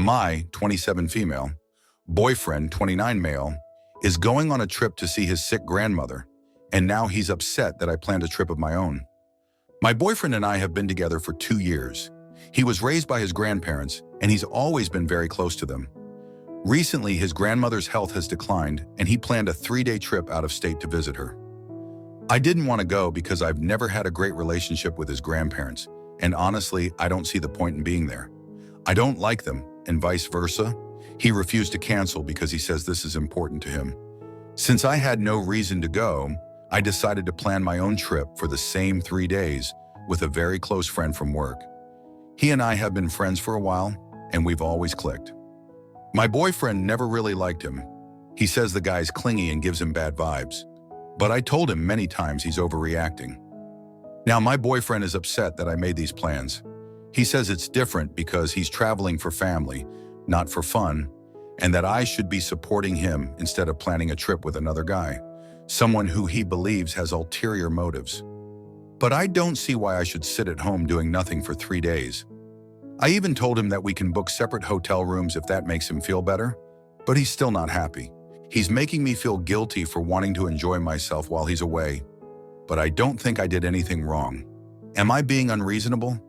My 27 female, boyfriend 29 male, is going on a trip to see his sick grandmother, and now he's upset that I planned a trip of my own. My boyfriend and I have been together for 2 years. He was raised by his grandparents, and he's always been very close to them. Recently, his grandmother's health has declined, and he planned a 3-day trip out of state to visit her. I didn't want to go because I've never had a great relationship with his grandparents, and honestly, I don't see the point in being there. I don't like them, and vice versa. He refused to cancel because he says this is important to him. Since I had no reason to go, I decided to plan my own trip for the same 3 days with a very close friend from work. He and I have been friends for a while, and we've always clicked. My boyfriend never really liked him. He says the guy's clingy and gives him bad vibes. But I told him many times he's overreacting. Now my boyfriend is upset that I made these plans. He says it's different because he's traveling for family, not for fun, and that I should be supporting him instead of planning a trip with another guy, someone who he believes has ulterior motives. But I don't see why I should sit at home doing nothing for 3 days. I even told him that we can book separate hotel rooms if that makes him feel better, but he's still not happy. He's making me feel guilty for wanting to enjoy myself while he's away, but I don't think I did anything wrong. Am I being unreasonable?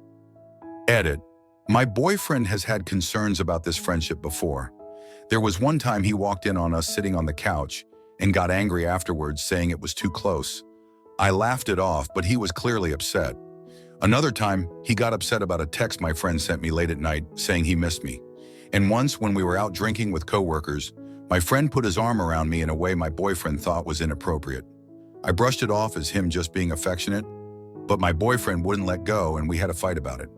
Edit. My boyfriend has had concerns about this friendship before. There was one time he walked in on us sitting on the couch and got angry afterwards, saying it was too close. I laughed it off, but he was clearly upset. Another time, he got upset about a text my friend sent me late at night saying he missed me. And once, when we were out drinking with coworkers, my friend put his arm around me in a way my boyfriend thought was inappropriate. I brushed it off as him just being affectionate, but my boyfriend wouldn't let go and we had a fight about it.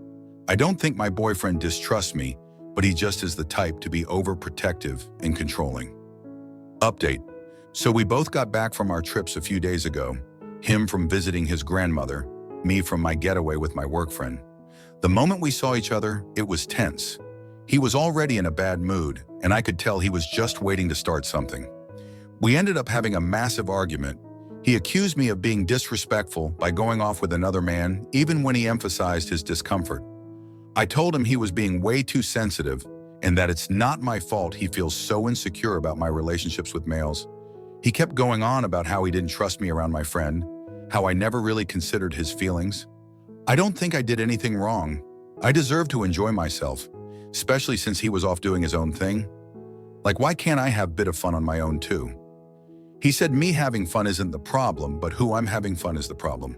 I don't think my boyfriend distrusts me, but he just is the type to be overprotective and controlling. Update. So we both got back from our trips a few days ago, him from visiting his grandmother, me from my getaway with my work friend. The moment we saw each other, it was tense. He was already in a bad mood, and I could tell he was just waiting to start something. We ended up having a massive argument. He accused me of being disrespectful by going off with another man, even when he emphasized his discomfort. I told him he was being way too sensitive and that it's not my fault he feels so insecure about my relationships with males. He kept going on about how he didn't trust me around my friend, how I never really considered his feelings. I don't think I did anything wrong. I deserve to enjoy myself, especially since he was off doing his own thing. Like, why can't I have a bit of fun on my own too? He said me having fun isn't the problem, but who I'm having fun is the problem.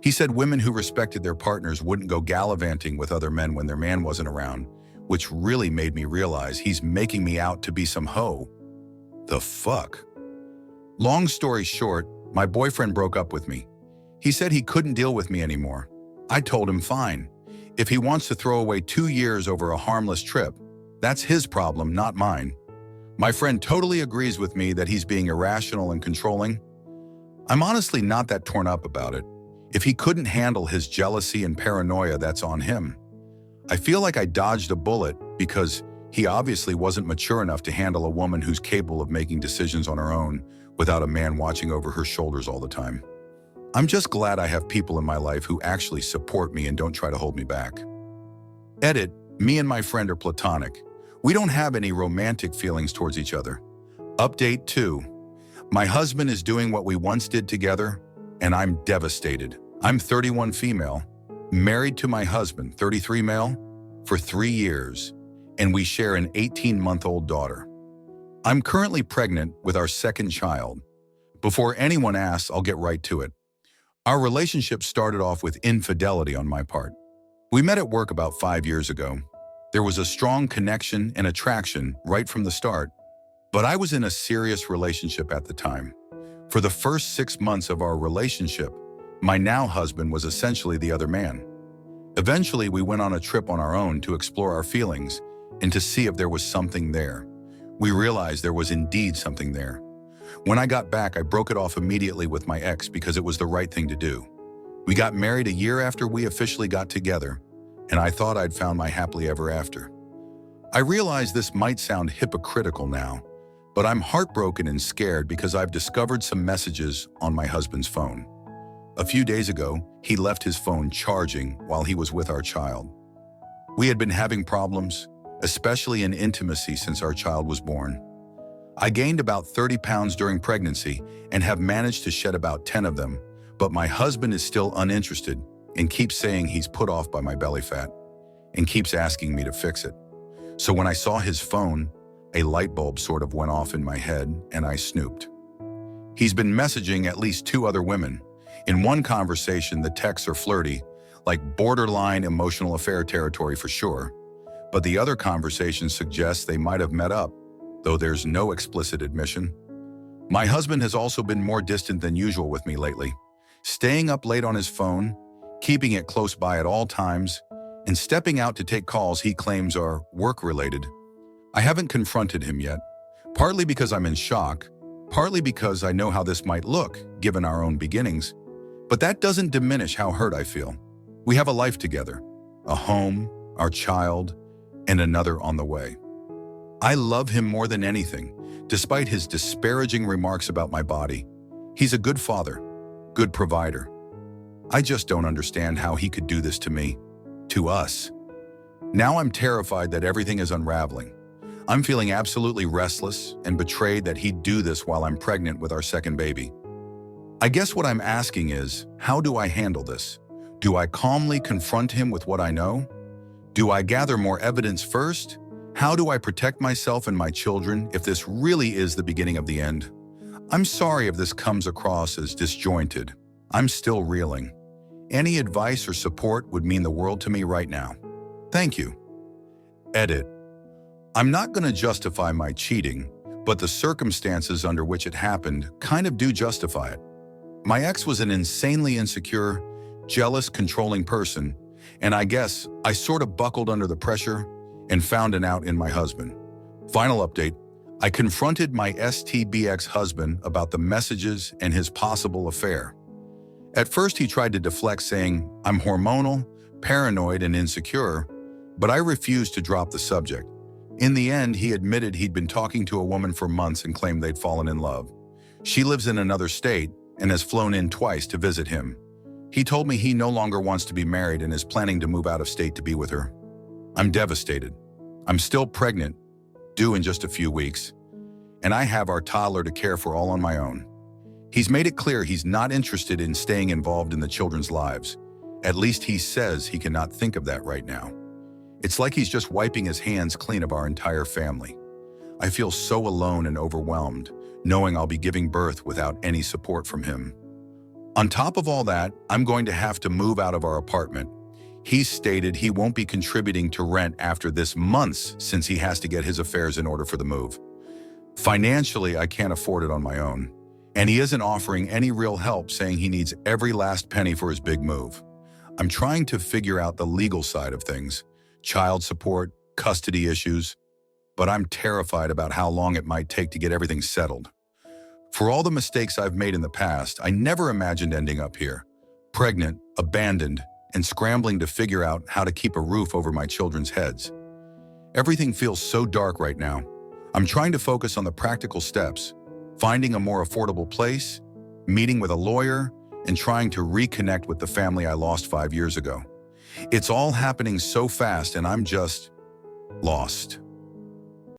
He said women who respected their partners wouldn't go gallivanting with other men when their man wasn't around, which really made me realize he's making me out to be some hoe. The fuck? Long story short, my boyfriend broke up with me. He said he couldn't deal with me anymore. I told him fine. If he wants to throw away 2 years over a harmless trip, that's his problem, not mine. My friend totally agrees with me that he's being irrational and controlling. I'm honestly not that torn up about it. If he couldn't handle his jealousy and paranoia, that's on him. I feel like I dodged a bullet because he obviously wasn't mature enough to handle a woman who's capable of making decisions on her own without a man watching over her shoulders all the time. I'm just glad I have people in my life who actually support me and don't try to hold me back. Edit. Me and my friend are platonic. We don't have any romantic feelings towards each other. Update 2. My husband is doing what we once did together, and I'm devastated. I'm 31 female, married to my husband, 33 male, for 3 years, and we share an 18-month-old daughter. I'm currently pregnant with our second child. Before anyone asks, I'll get right to it. Our relationship started off with infidelity on my part. We met at work about 5 years ago. There was a strong connection and attraction right from the start, but I was in a serious relationship at the time. For the first 6 months of our relationship, my now husband was essentially the other man. Eventually, we went on a trip on our own to explore our feelings and to see if there was something there. We realized there was indeed something there. When I got back, I broke it off immediately with my ex because it was the right thing to do. We got married a year after we officially got together, and I thought I'd found my happily ever after. I realize this might sound hypocritical now, but I'm heartbroken and scared because I've discovered some messages on my husband's phone. A few days ago, he left his phone charging while he was with our child. We had been having problems, especially in intimacy since our child was born. I gained about 30 pounds during pregnancy and have managed to shed about 10 of them, but my husband is still uninterested and keeps saying he's put off by my belly fat and keeps asking me to fix it. So when I saw his phone, a light bulb sort of went off in my head and I snooped. He's been messaging at least 2 other women. In one conversation, the texts are flirty, like borderline emotional affair territory for sure, but the other conversation suggests they might have met up, though there's no explicit admission. My husband has also been more distant than usual with me lately, staying up late on his phone, keeping it close by at all times, and stepping out to take calls he claims are work-related. I haven't confronted him yet, partly because I'm in shock, partly because I know how this might look, given our own beginnings, but that doesn't diminish how hurt I feel. We have a life together, a home, our child, and another on the way. I love him more than anything, despite his disparaging remarks about my body. He's a good father, good provider. I just don't understand how he could do this to me, to us. Now I'm terrified that everything is unraveling. I'm feeling absolutely restless and betrayed that he'd do this while I'm pregnant with our second baby. I guess what I'm asking is, how do I handle this? Do I calmly confront him with what I know? Do I gather more evidence first? How do I protect myself and my children if this really is the beginning of the end? I'm sorry if this comes across as disjointed. I'm still reeling. Any advice or support would mean the world to me right now. Thank you. Edit. I'm not going to justify my cheating, but the circumstances under which it happened kind of do justify it. My ex was an insanely insecure, jealous, controlling person, and I guess I sort of buckled under the pressure and found an out in my husband. Final update, I confronted my STBX husband about the messages and his possible affair. At first he tried to deflect, saying, I'm hormonal, paranoid, and insecure, but I refused to drop the subject. In the end, he admitted he'd been talking to a woman for months and claimed they'd fallen in love. She lives in another state and has flown in twice to visit him. He told me he no longer wants to be married and is planning to move out of state to be with her. I'm devastated. I'm still pregnant, due in just a few weeks, and I have our toddler to care for all on my own. He's made it clear he's not interested in staying involved in the children's lives. At least he says he cannot think of that right now. It's like he's just wiping his hands clean of our entire family. I feel so alone and overwhelmed, knowing I'll be giving birth without any support from him. On top of all that, I'm going to have to move out of our apartment. He's stated he won't be contributing to rent after this months since he has to get his affairs in order for the move. Financially, I can't afford it on my own. And he isn't offering any real help, saying he needs every last penny for his big move. I'm trying to figure out the legal side of things, child support, custody issues, but I'm terrified about how long it might take to get everything settled. For all the mistakes I've made in the past, I never imagined ending up here, pregnant, abandoned, and scrambling to figure out how to keep a roof over my children's heads. Everything feels so dark right now. I'm trying to focus on the practical steps, finding a more affordable place, meeting with a lawyer, and trying to reconnect with the family I lost 5 years ago. It's all happening so fast and I'm just lost.